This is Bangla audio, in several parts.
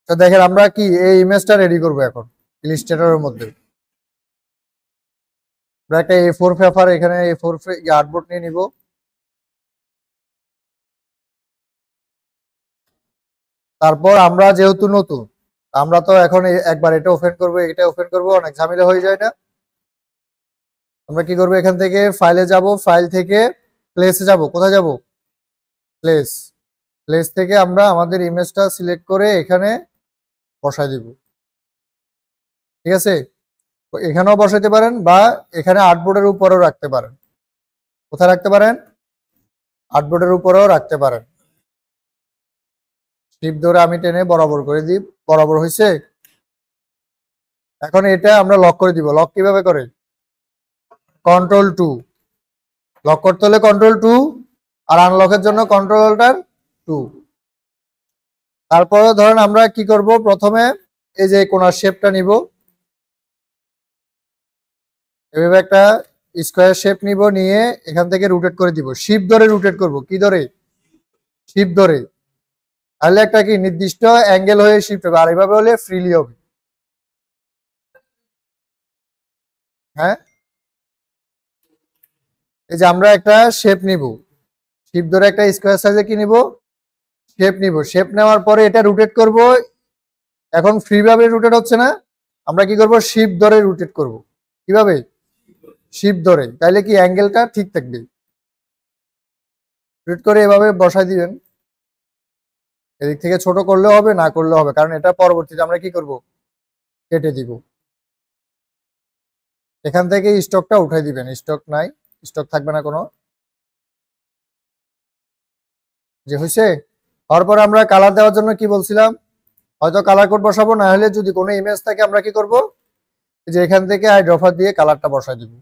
তো দেখেন আমরা কি এই ইমেজটা রেডি করব এখন ইলাস্ট্রেটরের মধ্যে। আমরা একটা A4 পেপার, এখানে A4 আর্টবোর্ড নিয়ে নিব। তারপর আমরা যেহেতু নতুন, আমরা তো এখন একবার এটা ওপেন করব, এটা ওপেন করব, অনেক ঝামেলা হয়ে যায় না? আমরা কি করব, এখান থেকে ফাইলে যাব, ফাইল থেকে প্লেসে যাব। কোথায় যাব? প্লেস। প্লেস থেকে আমরা আমাদের ইমেজটা সিলেক্ট করে এখানে বসাই দিব। ঠিক আছে? তো এখানেও বসাইতে পারেন বা এখানে আর্টবোর্ডের উপরেও রাখতে পারেন। কোথায় রাখতে পারেন? আর্টবোর্ডের উপরেও রাখতে পারেন। টিপ ধরে আমি টেনে বরাবর করে দিই। বরাবর হয়েছে? এখন এটা আমরা লক করে দিব। লক কিভাবে করে? Ctrl+2। লক করতে হলে Ctrl+2, আর আনলকের জন্য Ctrl+2। তারপরে ধরেন আমরা কি করব, প্রথমে এই যে কোণার শেপটা নিব, এভাবে একটা স্কোয়ার শেপ নিব, নিয়ে এখান থেকে রোটেট করে দিব। শিফট ধরে রোটেট করব। কি ধরে? শিফট ধরে। তাহলে একটা কি নির্দিষ্ট অ্যাঙ্গেল হয়ে শিফট হবে, আর এইভাবে হলে ফ্রিলি হবে। হ্যাঁ, এই যে আমরা একটা শেপ নিব, শিফট ধরে একটা স্কোয়ার সাইজে কি নিব, শেপ নিব। শেপ নেওয়ার পরে এটা রোটেট করব। এখন ফ্রি ভাবে রোটেট হচ্ছে না, আমরা কি করব, শিফট ধরে রোটেট করব। কিভাবে? শিফট ধরে। তাইলে কি অ্যাঙ্গেলটা ঠিক থাকবে। রোটেট করে এভাবে বসাই দিবেন। এদিক থেকে ছোট করলেও হবে, না করলেও হবে, কারণ এটা পরবর্তীতে আমরা কি করব, কেটে দিব। এখান থেকে স্টকটা উঠাই দিবেন। স্টক নাই, স্টক থাকবে না কোনো। যে হয়েছে? তারপর আমরা কালার দেওয়ার জন্য কি বলছিলাম, হয়তো কালার কোড বসাবো, না হলে যদি কোনো ইমেজ থাকে আমরা কি করব, যে এখান থেকে আইড্রপার দিয়ে কালারটা বসাই দিব।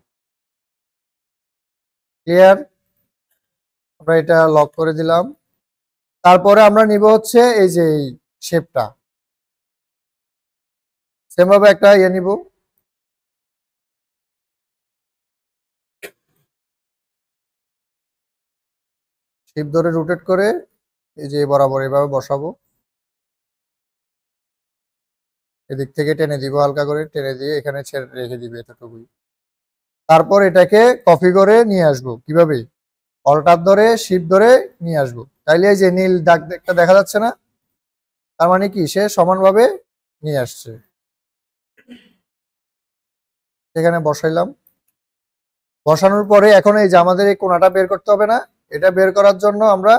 ক্লিয়ার? আমরা এটা লক করে দিলাম। তারপরে আমরা নিব হচ্ছে এই যে শেপটা, সেম ভাবে একটা ইয়ে নিব। শিপ ধরে রোটেট করে এই যে বরাবর এভাবে বসাবো। এদিক থেকে টেনে দিব, হালকা করে টেনে দিয়ে এখানে ছেড়ে রেখে দিবে এতটুকুই। তারপর এটাকে কপি করে নিয়ে আসবো। কিভাবে? অল্টার ধরে শিপ ধরে নিয়ে আসবো। তাইলে এই যে নীল দাগ একটা দেখা যাচ্ছে না, তার মানে কি সে সমানভাবে নিয়ে আসছে। এখানে বসাইলাম। বসানোর পরে এখন এই যে আমাদের এই কোণাটা বের করতে হবে না? এটা বের করার জন্য আমরা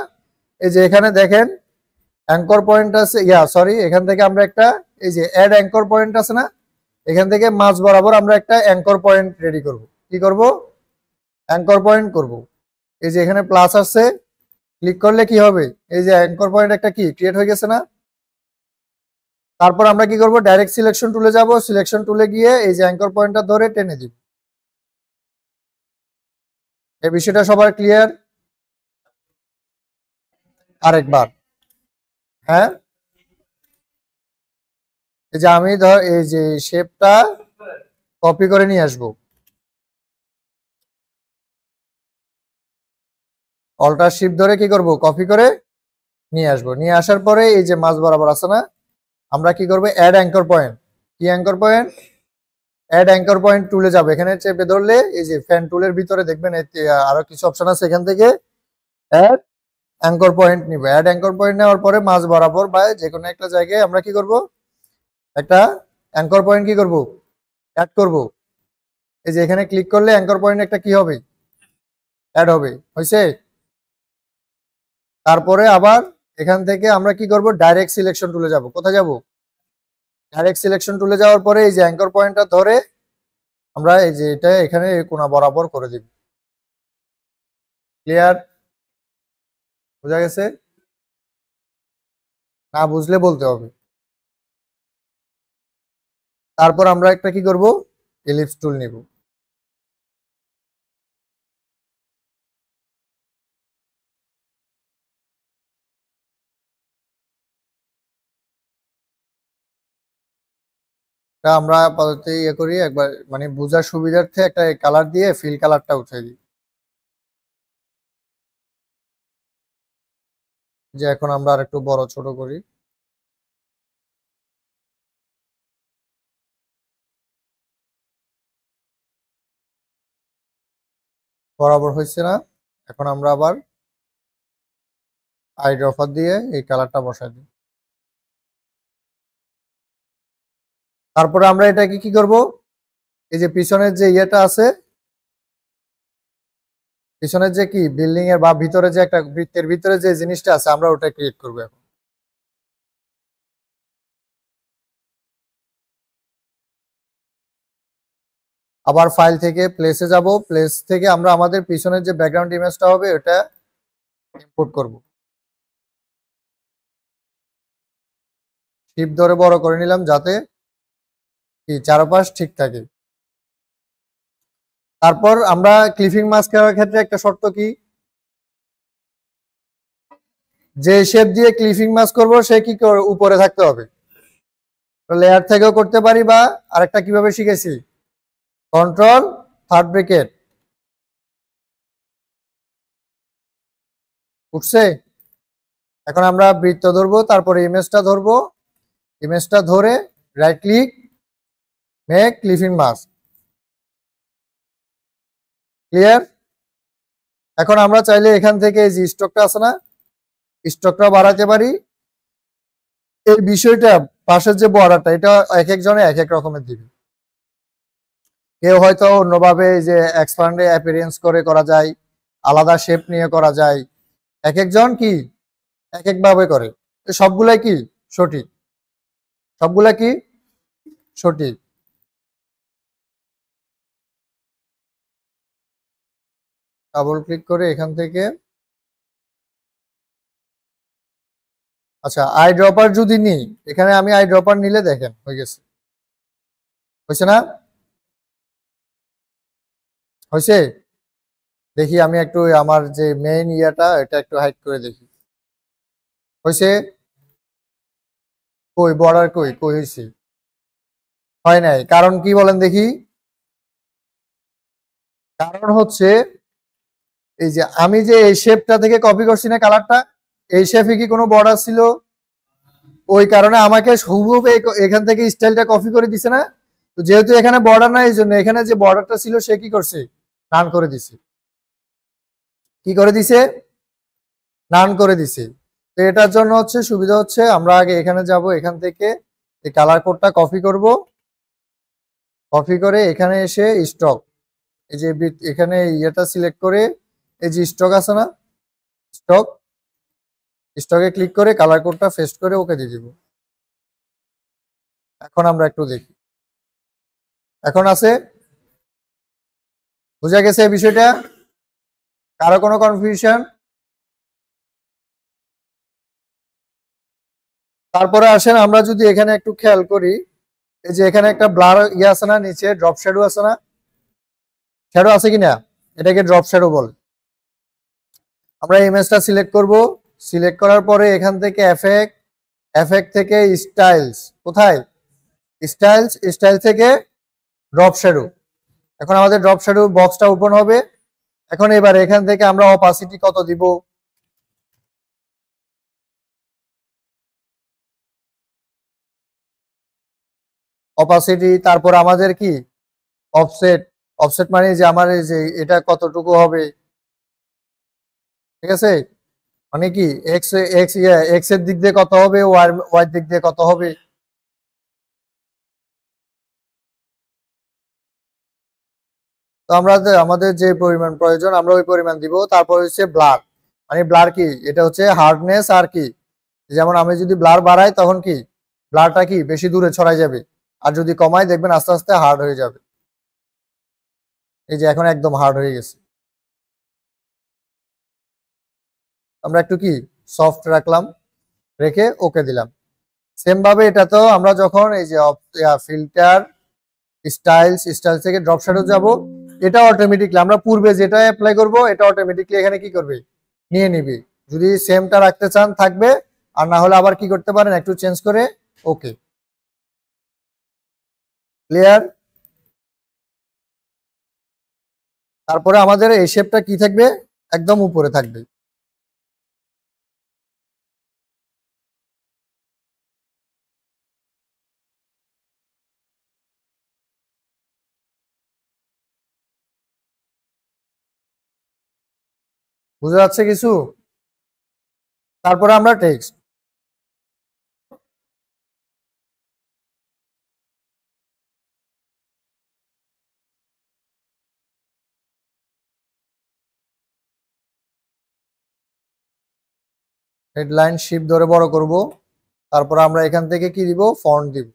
এই যে এখানে দেখেন অ্যাঙ্কর পয়েন্ট আছে, সরি, এখান থেকে আমরা একটা এই যে অ্যাড অ্যাঙ্কর পয়েন্ট আছে না, এখান থেকে মাঝ বরাবর আমরা একটা অ্যাঙ্কর পয়েন্ট রেডি করব। কি করব? অ্যাঙ্কর পয়েন্ট করব। এই যে এখানে প্লাস আছে, ক্লিক করলে কি হবে, এই যে অ্যাঙ্কর পয়েন্ট একটা কি ক্রিয়েট হয়ে গেছে না? তারপর আমরা কি করব, ডাইরেক্ট সিলেকশন টুলে যাব। সিলেকশন টুলে গিয়ে এই যে অ্যাঙ্কর পয়েন্টটা ধরে টেনে দিব। এই বিষয়টা সবার ক্লিয়ার? আরেকবার। হ্যাঁ, এই যে আমি ধর এই যে শেপটা কপি করে নিয়ে আসবো। অল্টার শিফট ধরে কি করব, কপি করে নিয়ে আসবো। নিয়ে আসার পরে এই যে মাঝ বরাবর আছে না, আমরা কি করব, অ্যাড অ্যাঙ্কর পয়েন্ট। কি anchor point? Add anchor point টুলে যাবো। এখানে চেপে ধরলে এই যে ফ্যান টুলের ভিতরে দেখবেন আরো কিছু অপশন আছে, এখান থেকে অ্যাড অ্যাঙ্কর পয়েন্ট নিব। অ্যাড অ্যাঙ্কর পয়েন্ট নেওয়ার পরে মাঝ বরাবর বা যে কোনো একটা জায়গায় আমরা কি করব, একটা অ্যাঙ্কর পয়েন্ট কি করব, অ্যাড করব। এই যে এখানে ক্লিক করলে অ্যাঙ্কর পয়েন্ট একটা কি হবে, অ্যাড হবে। হয়েছে? তারপরে আবার এখান থেকে আমরা কি করব, ডাইরেক্ট সিলেকশন টুলে যাব। কোথায় যাব? ডাইরেক্ট সিলেকশন টুলে যাওয়ার পরে এই যে অ্যাঙ্কর পয়েন্টটা ধরে আমরা এই যে এটা এখানে কোণা বরাবর করে দিব। ক্লিয়ার? বোঝা গেছে? না বুঝলে বলতে হবে। তারপর আমরা একটা কি করব, এলিপস টুল নিব। তা আমরা আপাতত ইয়ে করি একবার, মানে বোঝার সুবিধার্থে একটা কালার দিয়ে ফিল কালারটা উঠিয়ে দিই। যে এখন আমরা আর একটু বড় ছোট করি। বরাবর হয়েছে না। এখন আমরা আবার আই ড্রপার দিয়ে এই কালারটা বসাই দিই। তারপরে আমরা এটাকে কি করব, এই যে পিছনের যে ইয়েটা আছে, পিছনের যে কি বিল্ডিং এর বা ভিতরে যে একটা বৃত্তের ভিতরে যে জিনিসটা আছে আমরা ওটা ক্রিয়েট করবো এখন। আবার ফাইল থেকে প্লেসে যাব, প্লেস থেকে আমরা আমাদের পিছনের যে ব্যাকগ্রাউন্ড ইমেজটা হবে ওটা ইম্পোর্ট করব। শিফট ধরে বড় করে নিলাম যাতে কি চারপাশ ঠিক থাকে। তারপর আমরা ক্লিপিং মাস্ক করার ক্ষেত্রে একটা শর্ত কি, যে শেপ দিয়ে ক্লিপিং মাস্ক করব সে কি উপরে থাকতে হবে। লেয়ার থেকেও করতে পারি, বা আরেকটা কিভাবে শিখেছি, কন্ট্রোল থার্ড ব্রেকেট উঠছে। এখন আমরা বৃত্ত ধরবো, তারপরে ইমেজটা ধরবো, ইমেজটা ধরে right click make clipping mask, clear. এখন আমরা চাইলে এখান থেকে এই যে স্টকটা আছে না, স্টকটা বাড়াতে পারি। এই বিষয়টা পাশের যে বর্ডারটা এটা এক একজনে এক এক রকমের দিবে। কেউ হয়তো অন্যভাবে যে এক্সপ্যান্ডে অ্যাপিয়ারেন্স করে করা যায়, আলাদা শেপ নিয়ে করা যায়, এক একজন কি এক এক ভাবে করে। সবগুলাই কি সঠিক, সবগুলা কি সঠিক। ডাবল ক্লিক করে এখান থেকে, আচ্ছা আই ড্রপার যদি নিই, এখানে আমি আই ড্রপার নিলে দেখেন হয়ে গেছে, হয়েছে না, হয়েছে। দেখি আমি একটু আমার যে মেইন ইয়াটা এটা একটু হাইড করে দেখি, হয়েছে। কই বর্ডার কই কই হয়েছে, হয় নাই। কারণ কি বলেন দেখি, কারণ হচ্ছে এই যে আমি যে এই শেপটা থেকে কপি করছি না কালারটা, এই শেপে কি কোনো বর্ডার ছিল, ওই কারণে আমাকে হুবহু এখান থেকে স্টাইলটা কপি করে দিছে না। তো যেহেতু এখানে বর্ডার নাই, এই জন্য এখানে যে বর্ডারটা ছিল সে কি করছে, রান করে দিছে। কি করে দিছে, রান করে দিছে। তো এটার জন্য হচ্ছে সুবিধা হচ্ছে আমরা আগে এখানে যাব, এখান থেকে এই কালার কোডটা কপি করব, কপি করে এখানে এসে স্টক, এই যে এখানে ইয়েটা সিলেক্ট করে এই যে স্টক আছে না, স্টক, স্টকে ক্লিক করে কালার কোডটা পেস্ট করে ওকে দিয়ে দিব। এখন আমরা একটু দেখি, এখন আছে, বুঝা গেছে এই বিষয়টা, কারো কোনো কনফিউশন। তারপরে আসেন আমরা যদি এখানে একটু খেয়াল করি, এই যে এখানে একটা ব্লার ইয়ে আছে না, নিচে ড্রপ শ্যাডো আছে না, শ্যাডো আছে কিনা, এটাকে ড্রপ শ্যাডো বলে। আমরা ইমেজটা সিলেক্ট করব, সিলেক্ট করার পরে এখান থেকে এফেক্ট, এফেক্ট থেকে স্টাইলস, কোথায় স্টাইলস, স্টাইল থেকে ড্রপ শ্যাডো। এখন আমাদের ড্রপ শ্যাডো বক্সটা ওপেন হবে। এখন এবার এখান থেকে আমরা অপাসিটি কত দিব, অপাসিটি, তারপর আমাদের কি অফসেট, অফসেট মানে যে আমার এই যে এটা কতটুকু হবে, ঠিক আছে, মানে কি এক্স এক্স এক্স এর দিক দিয়ে কত হবে, ওয়াই ওয়াই দিক দিয়ে কত হবে। তো আমরা আমাদের যে পরিমাণ প্রয়োজন আমরা ওই পরিমাণ দিব। তারপর হচ্ছে ব্লার, মানে ব্লার কি, এটা হচ্ছে হার্ডনেস আর কি, যেমন আমি যদি ব্লার বাড়াই তখন কি ব্লারটা কি বেশি দূরে ছড়াই যাবে, আর যদি কমাই দেখবেন আস্তে আস্তে হার্ড হয়ে যাবে। এই যে এখন একদম হার্ড হয়ে গেছে, আমরা একটু কি সফট রাখলাম, রেখে ওকে দিলাম। সেম ভাবে এটা তো আমরা যখন এই যে ফিল্টার স্টাইলস, স্টাইল থেকে ড্রপ শ্যাডো যাব, এটা অটোমেটিকলি আমরা পূর্বে যেটা অ্যাপ্লাই করব এটা অটোমেটিকলি এখানে কি করবে, নিয়ে নিবে। যদি সেমটা রাখতে চান থাকবে, আর না হলে আবার কি করতে পারেন একটু চেঞ্জ করে ওকে, ক্লিয়ার। তারপরে আমাদের এই শেপটা কি থাকবে, একদম উপরে থাকবে। বুঝা যাচ্ছে কিছু? তারপরে আমরা টেক্সট, হেডলাইন শিফট ধরে বড় করব। তারপর আমরা এখান থেকে কি দিব, ফন্ট দিব।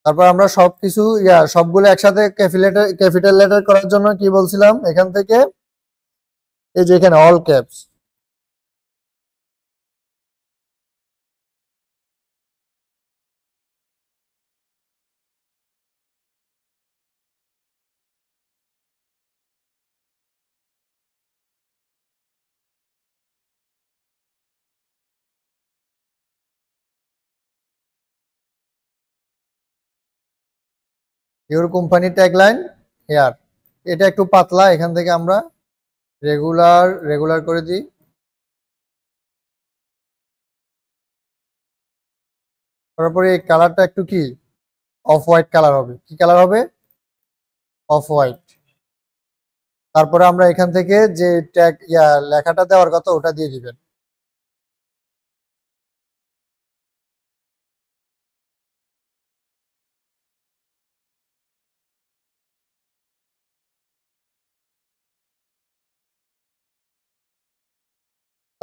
তারপর আমরা সবকিছু সবগুলো একসাথে ক্যাপিটাল লেটার করার জন্য কি বলছিলাম, এখান থেকে এই যে এখানে all caps. Your company tagline here, এটা একটু পাতলা, এখান থেকে আমরা রেগুলার রেগুলার করে দিই। তারপরে এই কালারটা একটু কি অফ হোয়াইট কালার হবে। কি কালার হবে? Off white. তারপরে আমরা এখান থেকে যে ট্যাগ লেখাটা দেওয়ার কথা ওটা দিয়ে দিবেন।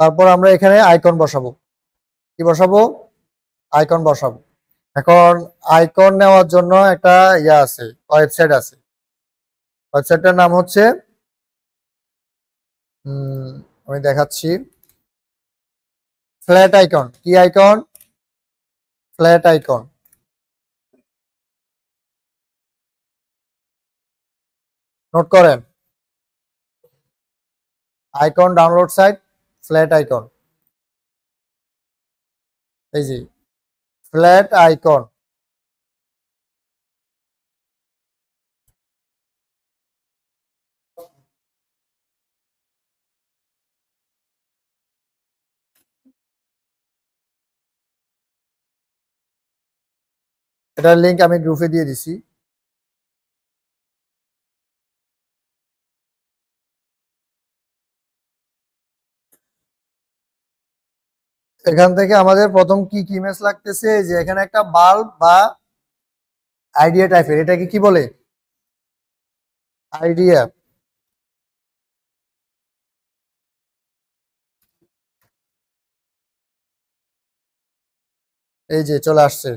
তারপর আমরা এখানে আইকন বসাবো। কি বসাবো? আইকন বসাবো। এখন আইকন নেওয়ার জন্য একটা আছে, ওয়েবসাইট আছে। ওয়েবসাইটটার নাম হচ্ছে আমি দেখাচ্ছি, ফ্ল্যাট আইকন। কি আইকন? Flat icon. নোট করেন, icon download site, flat icon. এই যে ফ্ল্যাট আইকন। এটার লিংক আমি গ্রুপে দিয়ে দিছি। এখান থেকে আমাদের প্রথম কি কি ইমেজ লাগতেছে, যে এখানে একটা বাল্ব বা আইডিয়া টাইপের, এটাকে কি বলে? আইডিয়া। এই যে চলে আসছে।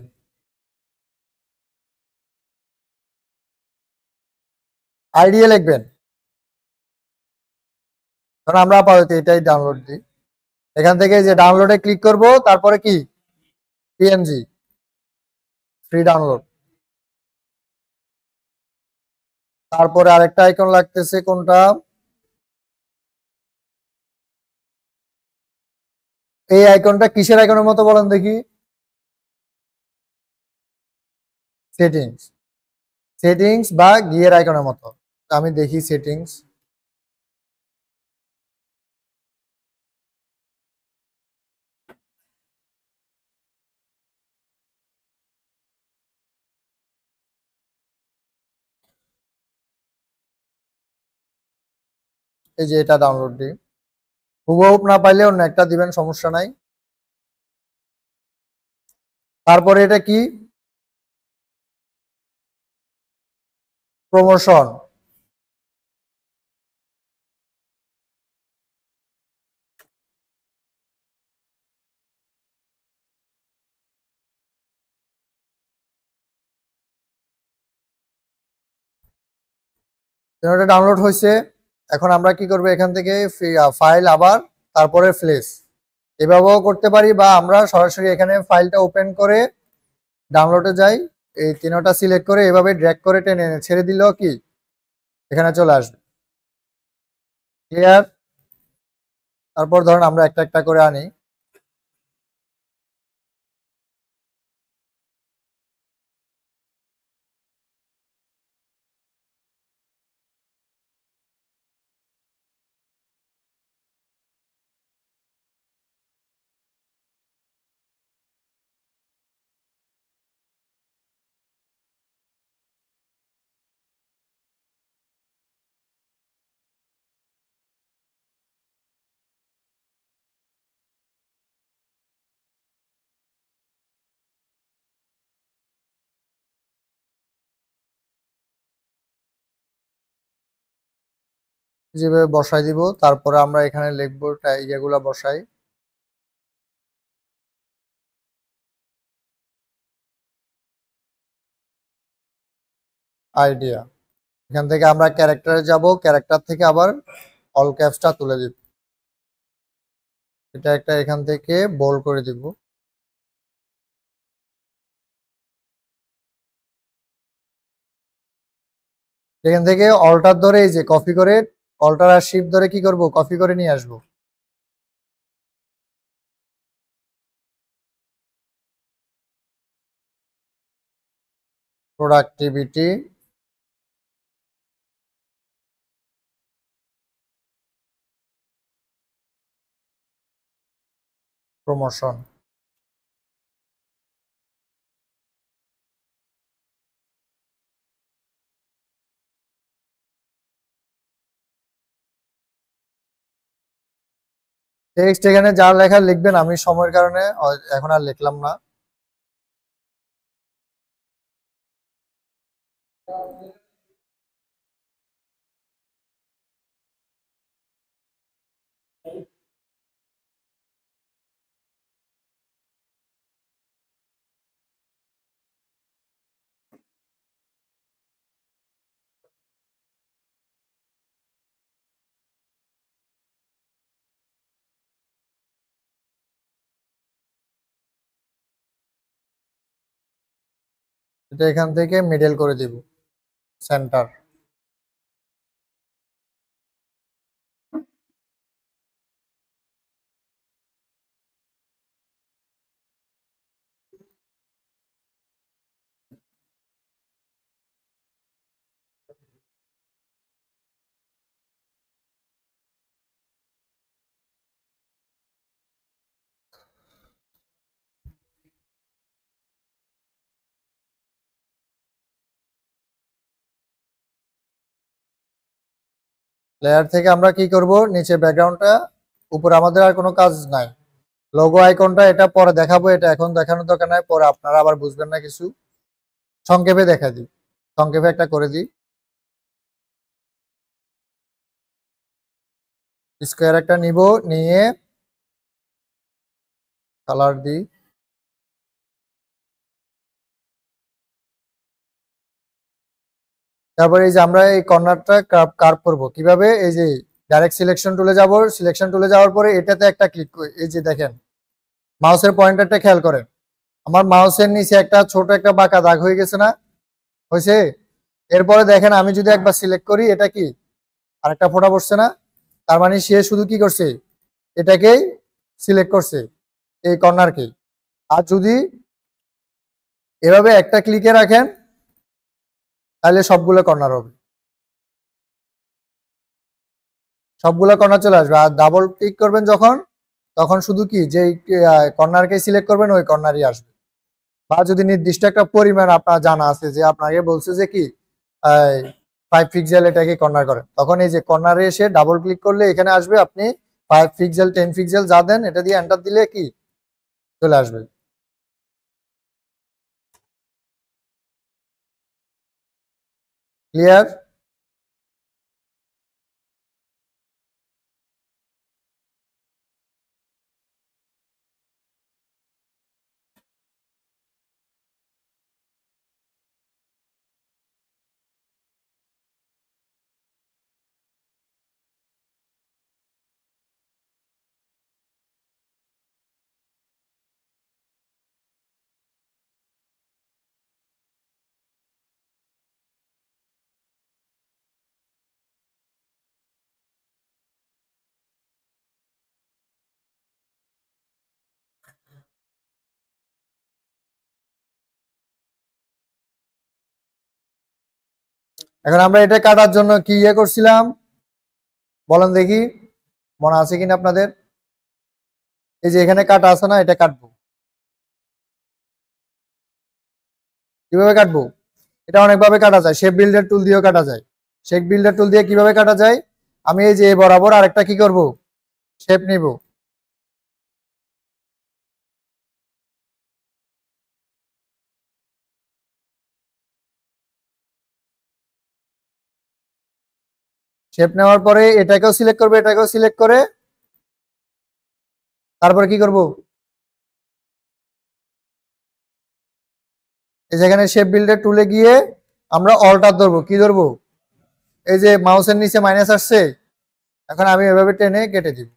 আইডিয়া লিখবেন, কারণ আমরা আপাতত এটাই ডাউনলোড দিই। এখান থেকে যে ডাউনলোডে ক্লিক করব, তারপরে কি পিএনজি ফ্রি ডাউনলোড। তারপরে আরেকটা আইকন লাগতেছে, কোনটা? এই আইকনটা কিসের আইকনের মতো বলেন দেখি? সেটিংস। সেটিংস বা গিয়ার আইকনের মতো। আমি দেখি সেটিংস। এই যে এটা ডাউনলোড দিই। হুবহু না পাইলে অন্য একটা দিবেন, সমস্যা নাই। তারপরে এটা কি? প্রমোশন। এটা ডাউনলোড হয়েছে। এখন আমরা কি করব, এখান থেকে ফাইল, আবার তারপরে ফ্লেশ, এভাবেও করতে পারি, বা আমরা সরাসরি এখানে ফাইলটা ওপেন করে ডাউনলোডে যাই, এই তিনটা সিলেক্ট করে এভাবে ড্র্যাগ করে টেনে এনে ছেড়ে দিলেও কি এখানে চলে আসবে। ক্লিয়ার? তারপর ধরুন আমরা একটা একটা করে আনি। যেভাবে বসাই দিব, তারপরে আমরা এখানে লিখবো ইয়েগুলা বসাই। আইডিয়া, এখান থেকে আমরা ক্যারেক্টারে যাব, ক্যারেক্টার থেকে আবার অল ক্যাপসটা তুলে দিব, এটা একটা এখান থেকে বোল্ড করে দিব। এখান থেকে অল্টার ধরে এই যে কপি করে, অল্টার আর শিফট ধরে কি করব, কপি করে নিয়ে আসব। Productivity, promotion. টেক্সট এখানে যা লেখা লিখবেন, আমি সময়ের কারণে এখন আর লিখলাম না। এটা এখান থেকে মিডল করে দিব, সেন্টার। লেয়ার থেকে আমরা কি করব, নিচে ব্যাকগ্রাউন্ডটা, উপরে আমাদের আর কোনো কাজ নাই। লোগো আইকনটা এটা পরে দেখাবো, এটা এখন দেখানোর দরকার নাই, পরে আপনারা আবার বুঝবেন না কিছু, সংক্ষেপে দেখা দিই, সংক্ষেপে একটা করে দিই। স্কোয়ার একটা নিব, নিয়ে কালার দিই। তারপরে এই যে আমরা এই কর্নারটা কার্ভ করব কিভাবে, এই যে ডাইরেক্ট সিলেকশন টুলে যাব, সিলেকশন টুলে যাওয়ার পরে এটাতে একটা ক্লিক করি, এই যে দেখেন মাউসের পয়েন্টারটা খেয়াল করেন, আমার মাউসের নিচে একটা ছোট একটা বাঁকা দাগ হয়ে গেছে না, হয়েছে? এরপরে দেখেন আমি যদি একবার সিলেক্ট করি, এটা কি আরেকটা ফোঁটা বসছে না, তার মানে সে শুধু কি করছে, এটাকেই সিলেক্ট করছে, এই কর্নারকেই। আর যদি এভাবে একটা ক্লিকে রাখেন, তাহলে সবগুলো কর্নার হবে, সবগুলো কর্নার চলে আসবে। আর ডাবল ক্লিক করবেন যখন, তখন শুধু কি যে কর্নারকে সিলেক্ট করবেন, ওই কর্নারই আসবে। বা যদি নির্দিষ্ট একটা পরিমাণ আপনার জানা আছে, যে আপনাকে বলছে যে কি 5 পিক্সেল এটাকে কর্নার করেন, তখন এই যে কর্নারে এসে ডাবল ক্লিক করলে এখানে আসবে, আপনি 5 পিক্সেল 10 পিক্সেল যা দেন, এটা দিয়ে এন্টার দিলে কি চলে আসবে। ক্লিয়ার? এখন আমরা এটা কাটার জন্য কি ইয়ে করছিলাম বলেন দেখি, মনে আছে কিনা আপনাদের? এই যে এখানে কাটা আছে না, এটা কাটবো কিভাবে কাটবো, এটা অনেকভাবে কাটা যায়, শেপ বিল্ডার টুল দিয়েও কাটা যায়। শেপ বিল্ডার টুল দিয়ে কিভাবে কাটা যায়, আমি এই যে বরাবর আরেকটা কি করব, শেপ নিব, শেপ নেওয়ার পরে এটাকেও সিলেক্ট করবে, এটাকেও সিলেক্ট করে তারপরে কি করব, এই যেখানে শেপ বিল্ডার টুলে গিয়ে আমরা অল্টার ধরবো, কি ধরবো, এই যে মাউসের নিচে মাইনাস আসছে, এখন আমি এভাবে টেনে কেটে দিব।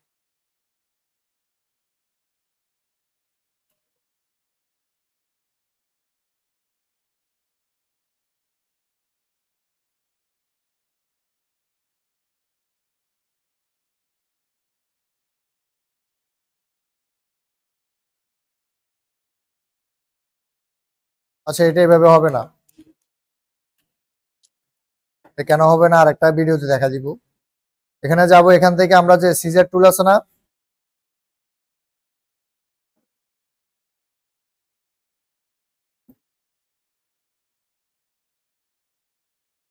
আচ্ছা, এটা এভাবে হবে না, এটা কেন হবে না আর একটা ভিডিওতে দেখা দিব। এখানে যাব, এখান থেকে আমরা যে সিজার টুল আছে না,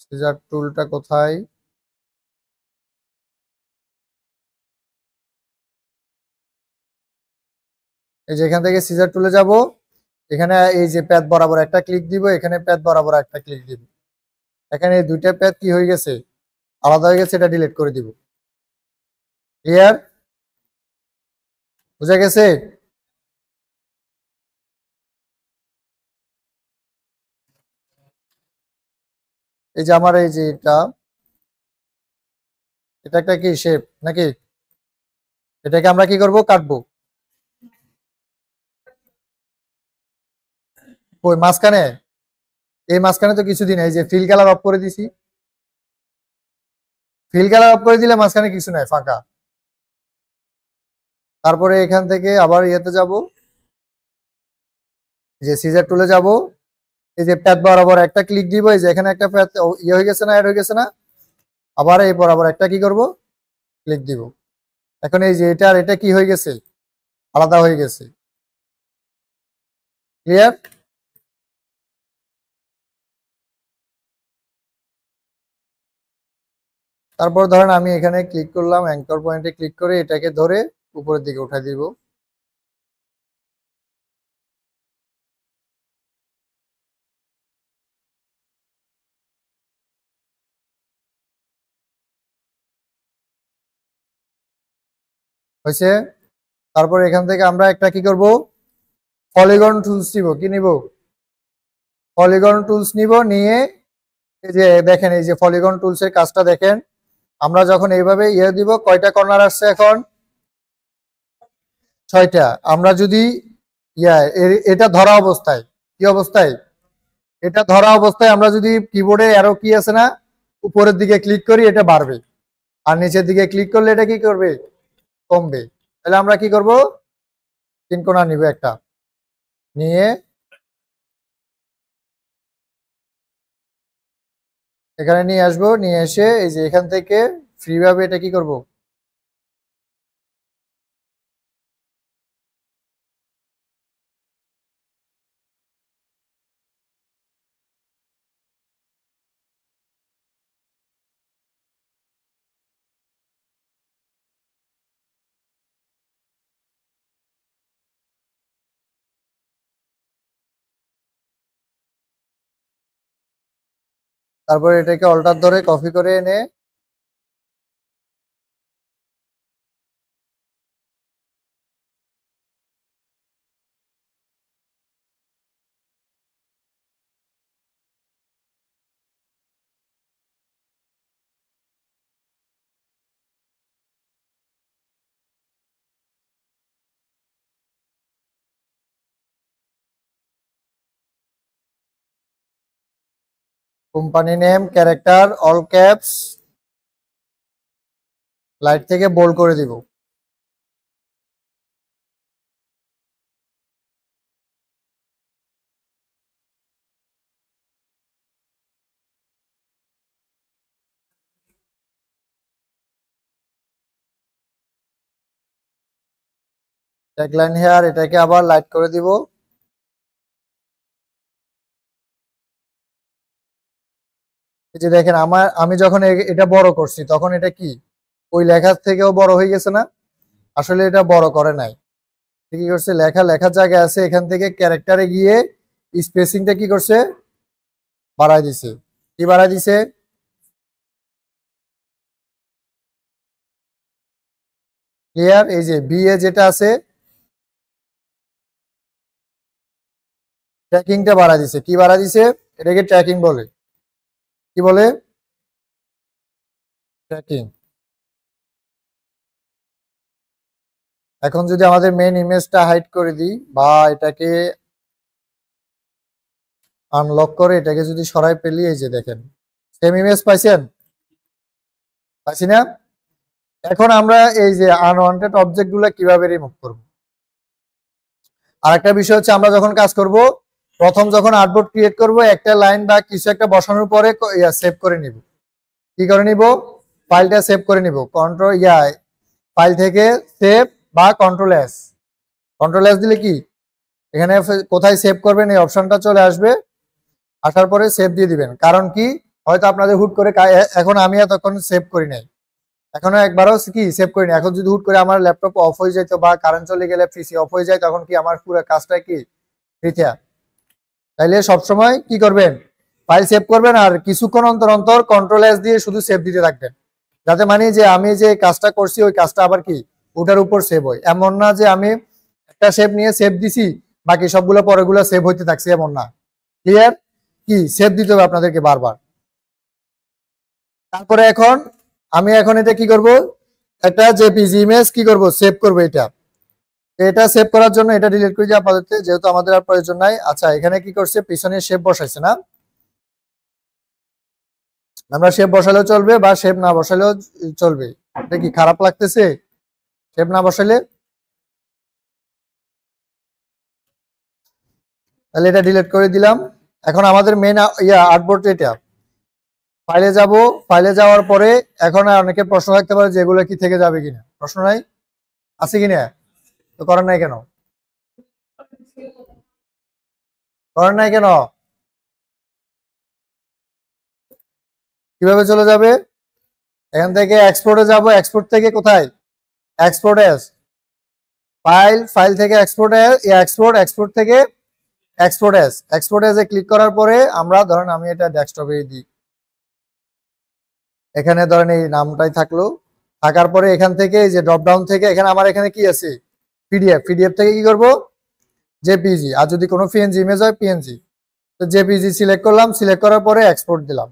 সিজার টুলটা কোথায়, এই যে এখান থেকে সিজার টুলে যাব, এখানে এই যে প্যাথ বরাবর একটা ক্লিক দিব, এখানে প্যাথ বরাবর একটা ক্লিক দিব, এখানে এই দুইটা প্যাথ কি হয়ে গেছে, আলাদা হয়ে গেছে, এটা ডিলিট করে দিব। ক্লিয়ার, বুঝা গেছে? এই যে আমার এই যে এটা একটা কি শেপ নাকি, এটাকে আমরা কি করব, কাটবো। ওই মাঝখানে, এই মাঝখানে তো কিছু দিন, এই যে ফিল কালার অফ করে দিছি, ফিল কালার অফ করে দিলে মাঝখানে কিছু নাই, ফাঁকা। তারপরে এখান থেকে আবার ইয়েতে যাব, যে সিজার টুলে যাব, এই যে প্যাথ বরাবর একটা ক্লিক দিব, এই যে এখানে একটা প্যাথ ইয়ে হয়ে গেছে না, অ্যাড হয়ে গেছে না, আবার এই বরাবর একটা কি করব, ক্লিক দিব। এখন এই যে এটা আর এটা কি হয়ে গেছে, আলাদা হয়ে গেছে। ক্লিয়ার, তারপর ধরেন আমি এখানে ক্লিক করলাম, অ্যাঙ্কর পয়েন্টে ক্লিক করে এটাকে ধরে উপরের দিকে উঠাই দিব। হয়েছে? তারপর এখান থেকে আমরা একটা কি করব, পলিগন টুলস নিব, কি নিব, পলিগন টুলস নিব, নিয়ে এই যে দেখেন, এই যে পলিগন টুলস এর কাজটা দেখেন, আমরা যখন এইভাবে ইয়ে দিব, কয়টা কর্নার আসছে এখন, 6টা। আমরা যদি এটা ধরা অবস্থায়, কি অবস্থায়, এটা ধরা অবস্থায় আমরা যদি কিবোর্ডে অ্যারো কি আছে না, উপরের দিকে ক্লিক করি, এটা বাড়বে, আর নিচের দিকে ক্লিক করলে এটা কি করবে, কমবে। তাহলে আমরা কি করব, 3 কোণা নিব একটা, নিয়ে এখানে নিয়ে আসবো, নিয়ে এসে এই যে এখান থেকে ফ্রি ভাবে এটা কি করব, তারপরে এটাকে অল্টার ধরে কপি করে এনে company name, character, all caps, light থেকে বোল্ড করে দিব। ট্যাগলাইন হেয়ার, এটাকে আবার লাইট করে দিব। এই যে দেখেন, আমি যখন এটা বড় করছি, তখন এটা কি ওই লেখার থেকেও বড় হয়ে গেছে না, আসলে এটা বড় করে নাই, কি করছে, লেখার জায়গায় আছে, এখান থেকে ক্যারেক্টারে গিয়ে স্পেসিংটা কি করছে, বাড়াই দিছে। কি বাড়াই দিছে, ক্লিয়ার? এই যে বি এ যেটা আছে ট্র্যাকিংটা বাড়া দিছে। কি বাড়া দিছে? এটাকে ট্র্যাকিং বলে। কি বলে? ট্র্যাকিং। এখন যদি আমাদের মেইন ইমেজটা হাইড করে দিই বা এটাকে আনলক করে এটাকে যদি সরাই ফেলি, এই যে দেখেন সেম ইমেজ পাইছেন? পাইছি না? এখন আমরা এই যে আনওয়ান্টেড অবজেক্ট গুলা কিভাবে রিমুভ করব? আর একটা বিষয় হচ্ছে আমরা যখন কাজ করব, প্রথম যখন আর্টবোর্ড ক্রিয়েট করব একটা লাইন বা কিছু একটা বসানোর পরে সেভ করে নিব। কি করে নিব? ফাইলটা সেভ করে নিব। কন্ট্রোল ফাইল থেকে সেভ বা কন্ট্রোল এস। কন্ট্রোল এস দিলে কি এখানে কোথায় সেভ করবেন এই অপশনটা চলে আসবে। আসার পরে সেভ দিয়ে দিবেন। কারণ কি, হয়তো আপনাদের হুট করে এখন আমি এতক্ষণ সেভ করি নাই, এখনো একবারও কি সেভ করিনি। এখন যদি হুট করে আমার ল্যাপটপ অফ হয়ে যেত বা কারেন্ট চলে গেলে পিসি অফ হয়ে যায়, তখন কি আমার পুরো কাজটা কি বৃথা। তাইলে সবসময় কি করবেন? ফাইল সেভ করবেন আর কিছুক্ষণ অন্তর অন্তর কন্ট্রোল এস দিয়ে শুধু সেভ দিতে থাকবেন, যাতে মানে যে আমি যে কাজটা করছি ওই কাজটা আবার কি ওটার উপর সেভ হয়। এমন না যে আমি একটা সেভ নিয়ে সেভ দিছি বাকি সবগুলো পরেগুলো সেভ হইতে থাকছে, এমন না। ক্লিয়ার? কি সেভ দিতে হবে আপনাদেরকে বারবার। তারপরে আমি এখন এটা কি করব, একটা জেপিজি ইমেজ কি করব, সেভ করব। এটা সেভ করার জন্য এটা ডিলিট করে দিই আপাতত, যেহেতু আমাদের আর প্রয়োজন নাই। আচ্ছা, এখানে কি করছে, পিছনে শেপ বসাইছে না? আমরা শেপ বসালেও চলবে বা শেপ না বসালেও চলবে। এটা কি খারাপ লাগতেছে শেপ না বসালে? তাহলে এটা ডিলিট করে দিলাম। এখন আমাদের মেইন আর্টবোর্ড এটা। ফাইলে যাব, ফাইলে যাওয়ার পরে এখন অনেকে প্রশ্ন থাকতে পারে যে এগুলো কি থেকে যাবে কিনা। প্রশ্ন নাই? আছে কিনা? তো করেন নাই কেন? করেন নাই কেন? কিভাবে চলে যাবে? এখান থেকে এক্সপোর্টে যাব, এক্সপোর্ট থেকে কোথায়? Export S. ফাইল থেকে এক্সপোর্ট এস, এক্সপোর্ট থেকে export S. Export S A click করার পরে আমরা ধরেন আমি এটা ডেস্কটপে দিই, এখানে ধরেন এই নামটাই থাকলো। থাকার পরে এখান থেকে এই যে ড্রপ ডাউন থেকে এখানে আমার এখানে কি আছে, পিডিএফ। পিডিএফ থেকে কি করব, জেপিজি। আর যদি কোনো পিএনজি ইমেজ হয় পিএনজি। তো জেপিজি সিলেক্ট করলাম, সিলেক্ট করার পরে এক্সপোর্ট দিলাম।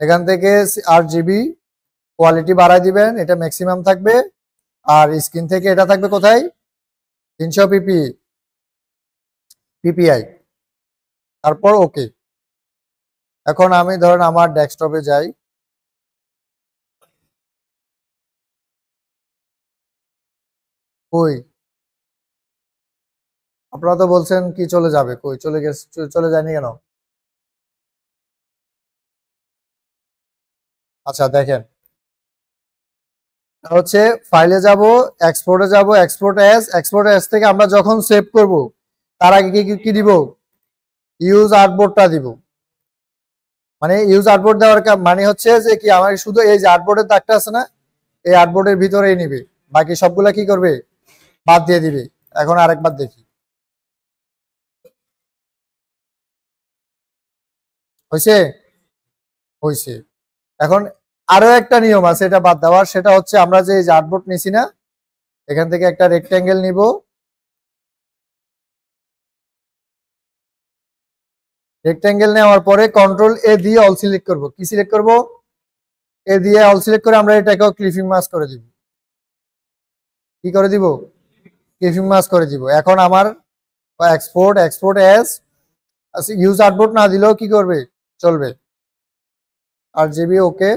এখান থেকে 8 জিবি কোয়ালিটি বাড়াই দিবেন, এটা ম্যাক্সিমাম থাকবে। আর স্ক্রিন থেকে এটা থাকবে কোথায়, 300 পিপিআই। তারপর ওকে। এখন আমি ধরেন আমার ডেস্কটপে যাই, কই আপনারা তো বলছেন কি চলে যাবে, কই চলে গেছে, চলে যায়নি কেন? আচ্ছা দেখেন, হচ্ছে ফাইলে যাব, এক্সপোর্টে যাব, এক্সপোর্ট এস থেকে আমরা যখন সেভ করব তার আগে কি দিব, ইউজ আর্টবোর্ডটা দিব। মানে ইউজ আর্টবোর্ড দেওয়ার মানে হচ্ছে যে কি আমার শুধু এই যে আর্টবোর্ডের দাগটা আছে না, এই আর্টবোর্ডের ভিতরেই নিবে, বাকি সবগুলা কি করবে, বাদ দিয়ে দিবে। এখন আরেকবার দেখি, হয়েছে? হয়েছে। এখন আরো একটা নিয়ম আছে এটা বাদ দেওয়ার, সেটা হচ্ছে আমরা যে এই যে আর্টবোর্ড নিছি না, এখান থেকে একটা রেক্টেঙ্গেল নিব। রেক্টেঙ্গেল নেওয়ার পরে কন্ট্রোল এ দিয়ে অল সিলেক্ট করব। কি সিলেক্ট করব? এ দিয়ে অল সিলেক্ট করে আমরা এটাকেও ক্লিপিং মাস্ক করে দিব। কি করে দিব? ক্লিপিং মাস্ক করে দিব। এখন আমার এক্সপোর্ট এস ইউজ আর্টবোর্ড না দিলেও কি করবে, চলবে। 8 জিবি ওকে।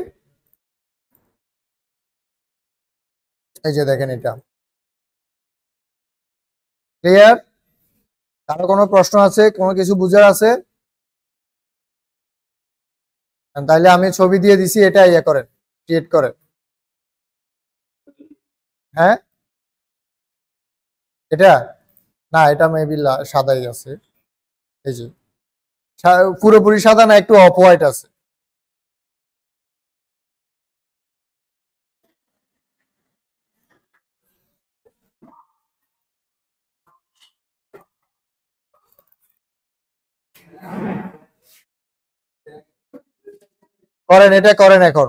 এই যে দেখেন এটা ক্লিয়ার। কারো কোনো প্রশ্ন আছে, কোনো কিছু বুঝার আছে? তাইলে আমি ছবি দিয়ে দিছি, এটা ইয়ে করেন, ক্রিয়েট করেন। হ্যাঁ, এটা না, এটা মেবি সাদাই আছে। এই যে পুরোপুরি সাদা না, একটু অফ হোয়াইট আছে। করেন, এটা করেন এখন।